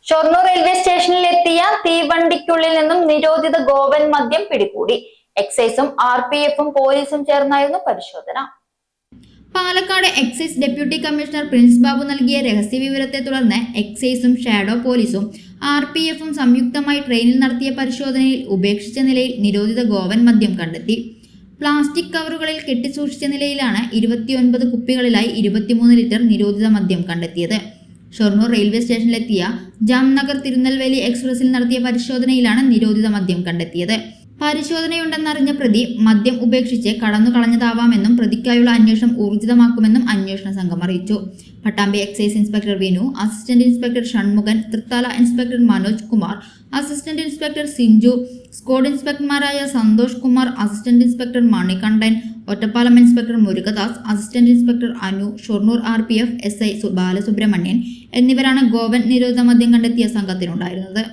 Shoranur railway സ്റ്റേഷനിലെത്തിയ തീവണ്ടിക്കുള്ളിൽ നിന്നും നിരോധിത ഗോവൻ മദ്യം പിടികൂടി. എക്സൈസും RPF-ഉം പോലീസും ചേർന്നായിരുന്നു പരിശോധന. Palakkad excise deputy commissioner Prince Babu നൽകിയ രഹസ്യവിവരത്തെ തുടർന്ന് എക്സൈസും ഷാഡോ പോലീസും RPF-ഉം സംയുക്തമായി ട്രെയിനിൽ നടത്തിയ പരിശോധനയിൽ ഉപേക്ഷിച്ച നിലയിൽ നിരോധിത ഗോവൻ മദ്യം കണ്ടെത്തി. പ്ലാസ്റ്റിക് കവറുകളിൽ കെട്ടിസൂക്ഷിച്ച നിലയിലാണ് 29 കുപ്പികളിലായി 23 ലിറ്റർ നിരോധിത മദ്യം കണ്ടെത്തിയത്. ഷൊർണൂർ റെയിൽവേ സ്റ്റേഷനിലെത്തിയ ജാംനഗർ തിരുനെൽവേലി എക്സ്പ്രസിൽ നടത്തിയ പരിശോധനയിലാണ് നിരോധിത മദ്യം കണ്ടെത്തിയത്. പരിശോധനയുണ്ടെന്നറിഞ്ഞ പ്രതി മദ്യം ഉപേക്ഷിച്ച് കടന്നുകളഞ്ഞതാവാമെന്നും പ്രതിക്കായുള്ള അന്വേഷണം ഊർജിതമാക്കുമെന്നും അന്വേഷണ സംഘം അറിയിച്ചു. Pattambi excise inspector Vinu, assistant inspector Shanmughan, Thrithala inspector Manoj Kumar, assistant inspector Sinchu, squad ഇൻസ്പെക്ടർമാരായ Santhosh Kumar, assistant inspector Manikandan, Ottapalam inspector Murukadas, assistant inspector Anu, Shoranur RPF SI Balasubramanian എന്നിവരാണ് ഗോവൻ നിരോധിത മദ്യം കണ്ടെത്തിയ സംഘത്തിനുണ്ടായിരുന്നത്.